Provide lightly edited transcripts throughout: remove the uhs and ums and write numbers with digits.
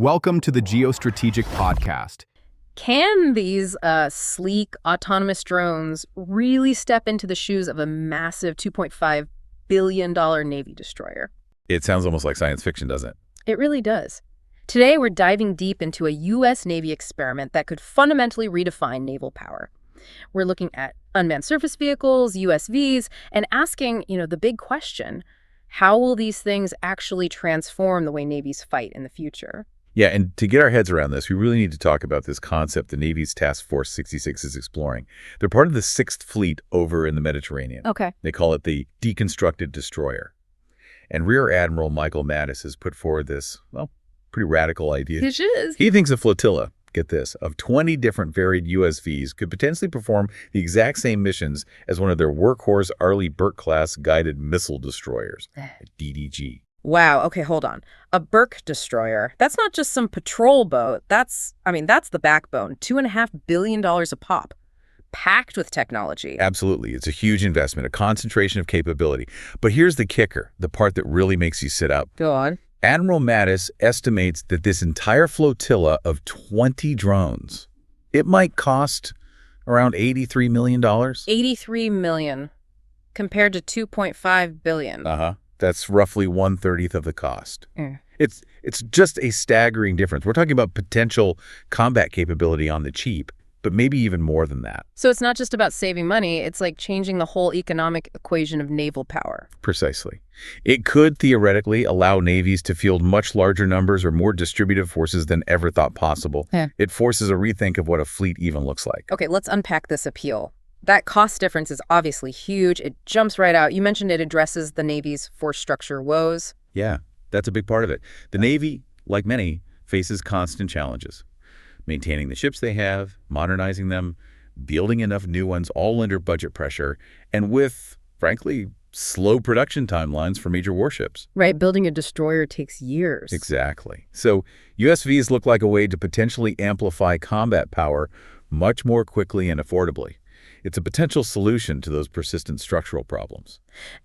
Welcome to the Geostrategic Podcast. Can these sleek, autonomous drones really step into the shoes of a massive $2.5 billion Navy destroyer? It sounds almost like science fiction, doesn't it? It really does. Today, we're diving deep into a U.S. Navy experiment that could fundamentally redefine naval power. We're looking at unmanned surface vehicles, USVs, and asking, the big question, how will these things actually transform the way navies fight in the future? Yeah, and to get our heads around this, we really need to talk about this concept the Navy's Task Force 66 is exploring. They're part of the 6th Fleet over in the Mediterranean. Okay. They call it the deconstructed destroyer. And Rear Admiral Michael Mattis has put forward this, pretty radical idea. It is. He thinks a flotilla, get this, of 20 different varied USVs could potentially perform the exact same missions as one of their workhorse Arleigh Burke-class guided missile destroyers, DDG. Wow. Okay, hold on. A Burke destroyer. That's not just some patrol boat. That's the backbone. $2.5 billion a pop. Packed with technology. Absolutely. It's a huge investment, a concentration of capability. But here's the kicker, the part that really makes you sit up. Go on. Admiral Mattis estimates that this entire flotilla of 20 drones, it might cost around $83 million. $83 million compared to $2.5 billion. That's roughly 1/30 of the cost. Yeah. It's just a staggering difference. We're talking about potential combat capability on the cheap, but maybe even more than that. So it's not just about saving money, it's like changing the whole economic equation of naval power. Precisely. It could theoretically allow navies to field much larger numbers or more distributed forces than ever thought possible. Yeah. It forces a rethink of what a fleet even looks like. Okay, let's unpack this appeal. That cost difference is obviously huge. It jumps right out. You mentioned it addresses the Navy's force structure woes. Yeah, that's a big part of it. The Navy, like many, faces constant challenges. Maintaining the ships they have, modernizing them, building enough new ones, all under budget pressure, and with, frankly, slow production timelines for major warships. Right, building a destroyer takes years. Exactly. So USVs look like a way to potentially amplify combat power much more quickly and affordably. It's a potential solution to those persistent structural problems.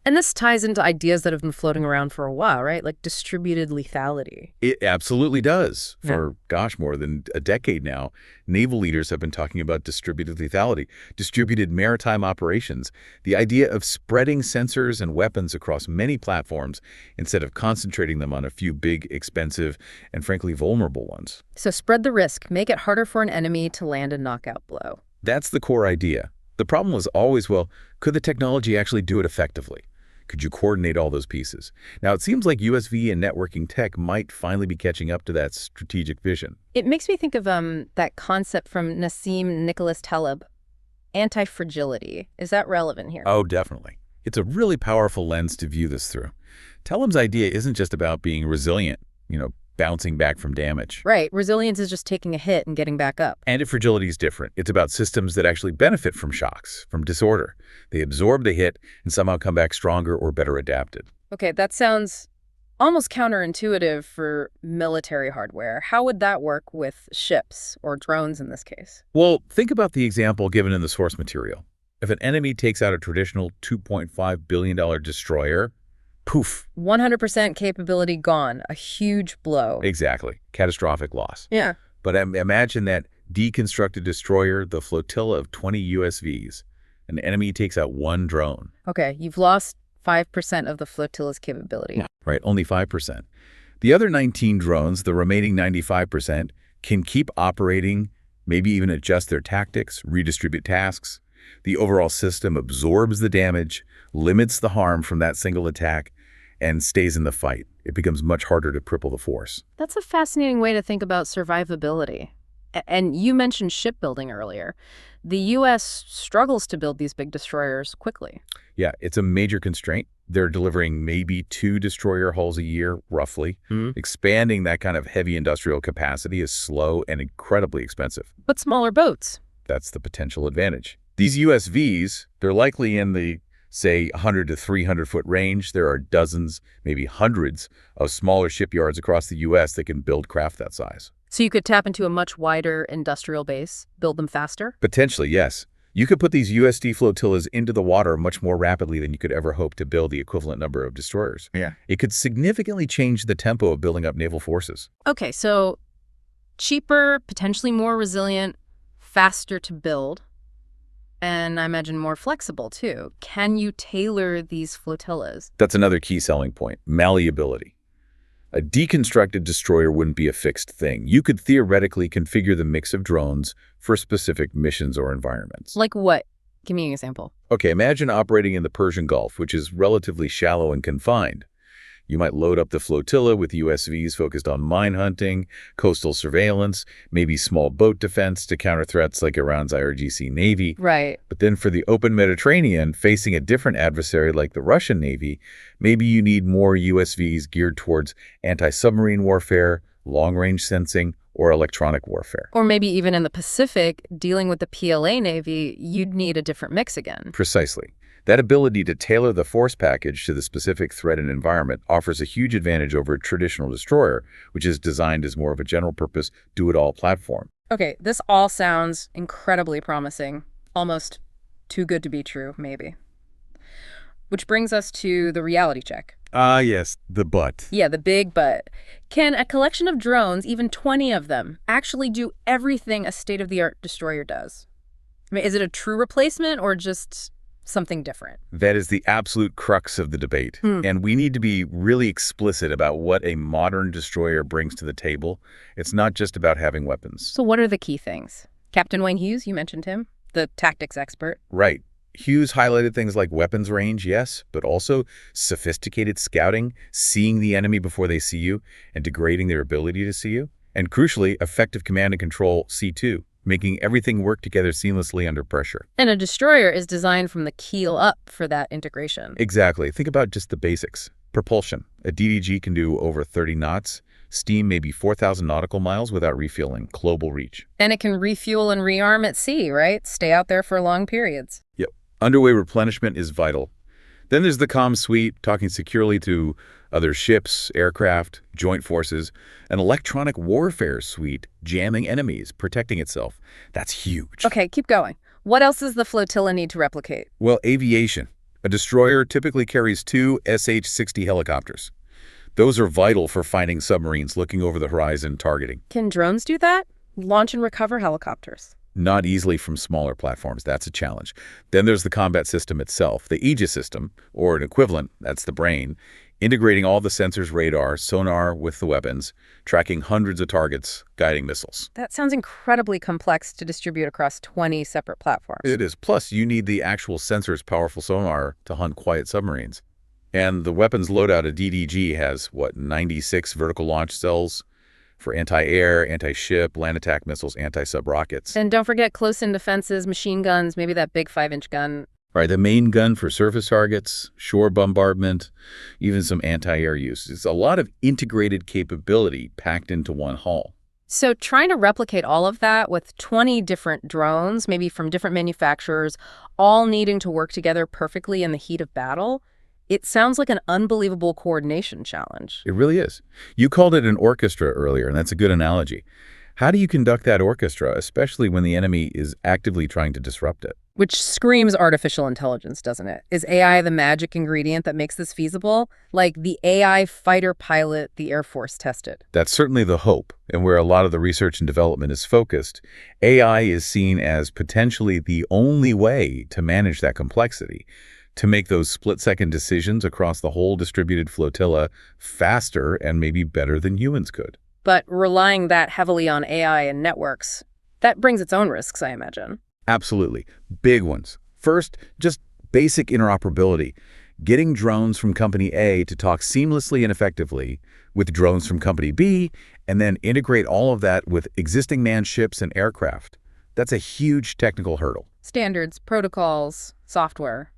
And this ties into ideas that have been floating around for a while, right? Like distributed lethality. It absolutely does. For, more than a decade now, naval leaders have been talking about distributed lethality, distributed maritime operations, the idea of spreading sensors and weapons across many platforms instead of concentrating them on a few big, expensive, and frankly vulnerable ones. So spread the risk, make it harder for an enemy to land a knockout blow. That's the core idea. The problem was always, could the technology actually do it effectively? Could you coordinate all those pieces? Now, it seems like USV and networking tech might finally be catching up to that strategic vision. It makes me think of that concept from Nassim Nicholas Taleb, anti-fragility. Is that relevant here? Oh, definitely. It's a really powerful lens to view this through. Taleb's idea isn't just about being resilient, bouncing back from damage. Right. Resilience is just taking a hit and getting back up. Anti-fragility is different. It's about systems that actually benefit from shocks, from disorder. They absorb the hit and somehow come back stronger or better adapted. Okay, that sounds almost counterintuitive for military hardware. How would that work with ships or drones in this case? Well, think about the example given in the source material. If an enemy takes out a traditional $2.5 billion destroyer, poof. 100% capability gone. A huge blow. Exactly. Catastrophic loss. Yeah. But imagine that deconstructed destroyer, the flotilla of 20 USVs. An enemy takes out one drone. Okay, you've lost 5% of the flotilla's capability. Right, only 5%. The other 19 drones, the remaining 95%, can keep operating, maybe even adjust their tactics, redistribute tasks. The overall system absorbs the damage, limits the harm from that single attack, and stays in the fight. It becomes much harder to cripple the force. That's a fascinating way to think about survivability. And you mentioned shipbuilding earlier. The U.S. struggles to build these big destroyers quickly. Yeah, it's a major constraint. They're delivering maybe 2 destroyer hulls a year, roughly. Expanding that kind of heavy industrial capacity is slow and incredibly expensive. But smaller boats. That's the potential advantage. These USVs, they're likely in the, say, 100 to 300-foot range. There are dozens, maybe hundreds of smaller shipyards across the U.S. that can build craft that size. So you could tap into a much wider industrial base, build them faster? Potentially, yes. You could put these USD flotillas into the water much more rapidly than you could ever hope to build the equivalent number of destroyers. Yeah. It could significantly change the tempo of building up naval forces. Okay, so cheaper, potentially more resilient, faster to build, and I imagine more flexible too. Can you tailor these flotillas? That's another key selling point, malleability. A deconstructed destroyer wouldn't be a fixed thing. You could theoretically configure the mix of drones for specific missions or environments. Like what? Give me an example. Okay, imagine operating in the Persian Gulf, which is relatively shallow and confined. You might load up the flotilla with USVs focused on mine hunting, coastal surveillance, maybe small boat defense to counter threats like Iran's IRGC Navy. Right. But then for the open Mediterranean, facing a different adversary like the Russian Navy, maybe you need more USVs geared towards anti-submarine warfare, long-range sensing, or electronic warfare. Or maybe even in the Pacific, dealing with the PLA Navy, you'd need a different mix again. Precisely. That ability to tailor the force package to the specific threat and environment offers a huge advantage over a traditional destroyer, which is designed as more of a general-purpose, do-it-all platform. Okay, this all sounds incredibly promising. Almost too good to be true, maybe. Which brings us to the reality check. Yes, the but. Yeah, the big but. Can a collection of drones, even 20 of them, actually do everything a state-of-the-art destroyer does? I mean, is it a true replacement or just something different? That is the absolute crux of the debate. And we need to be really explicit about what a modern destroyer brings to the table. It's not just about having weapons. So what are the key things? Captain Wayne Hughes, you mentioned him, the tactics expert. Right. Hughes highlighted things like weapons range, yes, but also sophisticated scouting, seeing the enemy before they see you, and degrading their ability to see you. And crucially, effective command and control, C2, making everything work together seamlessly under pressure. And a destroyer is designed from the keel up for that integration. Exactly. Think about just the basics. Propulsion. A DDG can do over 30 knots. Steam maybe 4,000 nautical miles without refueling. Global reach. And it can refuel and rearm at sea, right? Stay out there for long periods. Yep. Underway replenishment is vital. Then there's the comm suite, talking securely to other ships, aircraft, joint forces, an electronic warfare suite, jamming enemies, protecting itself. That's huge. Okay, keep going. What else does the flotilla need to replicate? Well, aviation. A destroyer typically carries 2 SH-60 helicopters. Those are vital for finding submarines looking over the horizon targeting. Can drones do that? Launch and recover helicopters? Not easily from smaller platforms. That's a challenge. Then there's the combat system itself, the Aegis system, or an equivalent, that's the brain, integrating all the sensors, radar, sonar with the weapons, tracking hundreds of targets, guiding missiles. That sounds incredibly complex to distribute across 20 separate platforms. It is. Plus, you need the actual sensor's powerful sonar to hunt quiet submarines. And the weapons loadout of DDG has, 96 vertical launch cells for anti-air, anti-ship, land attack missiles, anti-sub rockets. And don't forget close-in defenses, machine guns, maybe that big 5-inch gun. Right, the main gun for surface targets, shore bombardment, even some anti-air use. It's a lot of integrated capability packed into one hull. So trying to replicate all of that with 20 different drones, maybe from different manufacturers, all needing to work together perfectly in the heat of battle, it sounds like an unbelievable coordination challenge. It really is. You called it an orchestra earlier, and that's a good analogy. How do you conduct that orchestra, especially when the enemy is actively trying to disrupt it? Which screams artificial intelligence, doesn't it? Is AI the magic ingredient that makes this feasible? Like the AI fighter pilot the Air Force tested? That's certainly the hope, and where a lot of the research and development is focused. AI is seen as potentially the only way to manage that complexity, to make those split-second decisions across the whole distributed flotilla faster and maybe better than humans could. But relying that heavily on AI and networks, that brings its own risks, I imagine. Absolutely. Big ones. First, just basic interoperability. Getting drones from Company A to talk seamlessly and effectively with drones from Company B, and then integrate all of that with existing manned ships and aircraft. That's a huge technical hurdle. Standards, protocols, software.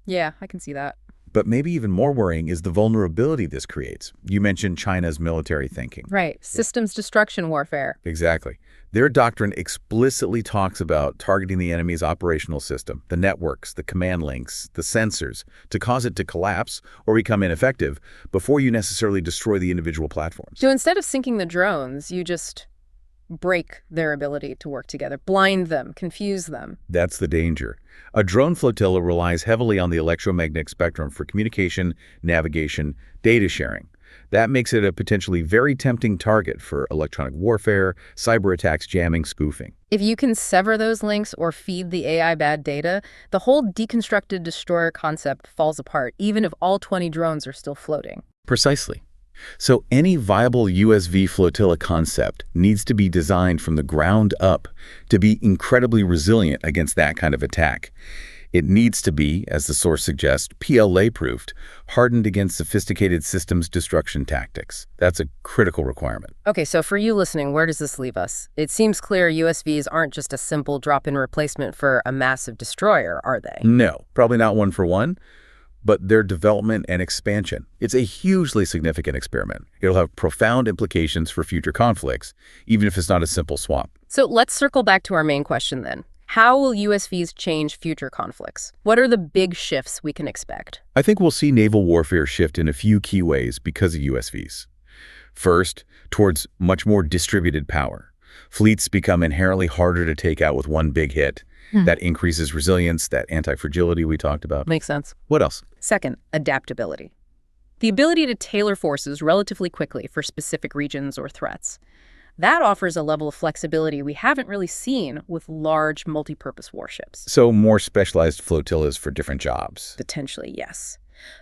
Yeah, I can see that. But maybe even more worrying is the vulnerability this creates. You mentioned China's military thinking. Right. Systems destruction warfare. Exactly. Their doctrine explicitly talks about targeting the enemy's operational system, the networks, the command links, the sensors, to cause it to collapse or become ineffective before you necessarily destroy the individual platforms. So instead of sinking the drones, you just break their ability to work together, blind them, confuse them. That's the danger. A drone flotilla relies heavily on the electromagnetic spectrum for communication, navigation, data sharing. That makes it a potentially very tempting target for electronic warfare, cyber attacks, jamming, spoofing. If you can sever those links or feed the AI bad data, the whole deconstructed destroyer concept falls apart, even if all 20 drones are still floating. Precisely. So any viable USV flotilla concept needs to be designed from the ground up to be incredibly resilient against that kind of attack. It needs to be, as the source suggests, PLA-proofed, hardened against sophisticated systems destruction tactics. That's a critical requirement. Okay, so for you listening, where does this leave us? It seems clear USVs aren't just a simple drop-in replacement for a massive destroyer, are they? No, probably not one for one, but their development and expansion. It's a hugely significant experiment. It'll have profound implications for future conflicts, even if it's not a simple swap. So let's circle back to our main question then. How will USVs change future conflicts? What are the big shifts we can expect? I think we'll see naval warfare shift in a few key ways because of USVs. First, towards much more distributed power. Fleets become inherently harder to take out with one big hit. That increases resilience, that anti-fragility we talked about. Makes sense. What else? Second, adaptability. The ability to tailor forces relatively quickly for specific regions or threats. That offers a level of flexibility we haven't really seen with large multi-purpose warships. So more specialized flotillas for different jobs. Potentially, yes.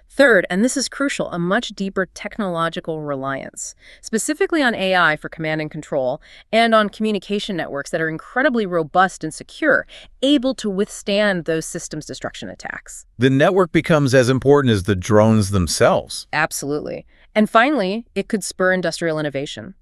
Third, and this is crucial, a much deeper technological reliance, specifically on AI for command and control, and on communication networks that are incredibly robust and secure, able to withstand those systems destruction attacks. The network becomes as important as the drones themselves. Absolutely. And finally, it could spur industrial innovation.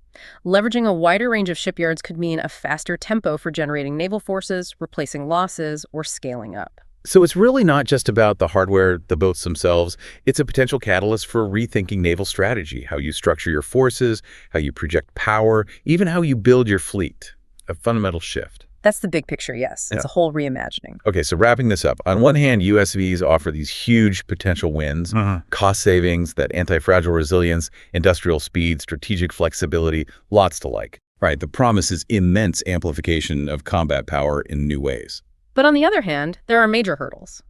Leveraging a wider range of shipyards could mean a faster tempo for generating naval forces, replacing losses, or scaling up. So it's really not just about the hardware, the boats themselves. It's a potential catalyst for rethinking naval strategy, how you structure your forces, how you project power, even how you build your fleet. A fundamental shift. That's the big picture, yes. It's a whole reimagining. Okay, so wrapping this up. On one hand, USVs offer these huge potential wins, cost savings, that anti-fragile resilience, industrial speed, strategic flexibility, lots to like. Right, the promise is immense amplification of combat power in new ways. But on the other hand, there are major hurdles.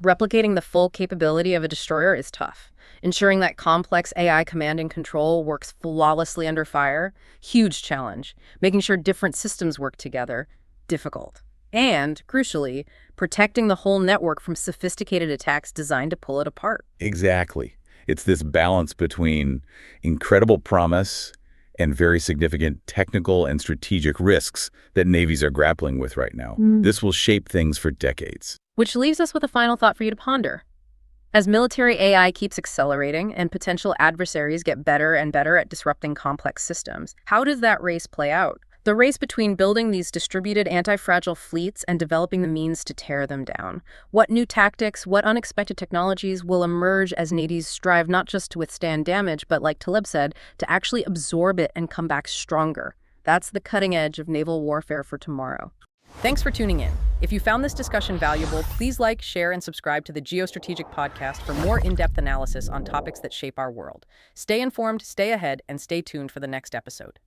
Replicating the full capability of a destroyer is tough. Ensuring that complex AI command and control works flawlessly under fire, huge challenge. Making sure different systems work together, difficult. And, crucially, protecting the whole network from sophisticated attacks designed to pull it apart. Exactly. It's this balance between incredible promise and very significant technical and strategic risks that navies are grappling with right now. This will shape things for decades. Which leaves us with a final thought for you to ponder. As military AI keeps accelerating and potential adversaries get better and better at disrupting complex systems, how does that race play out? The race between building these distributed anti-fragile fleets and developing the means to tear them down. What new tactics, what unexpected technologies will emerge as navies strive not just to withstand damage, but like Taleb said, to actually absorb it and come back stronger. That's the cutting edge of naval warfare for tomorrow. Thanks for tuning in. If you found this discussion valuable, please like, share, and subscribe to the Geostrategic Podcast for more in-depth analysis on topics that shape our world. Stay informed, stay ahead, and stay tuned for the next episode.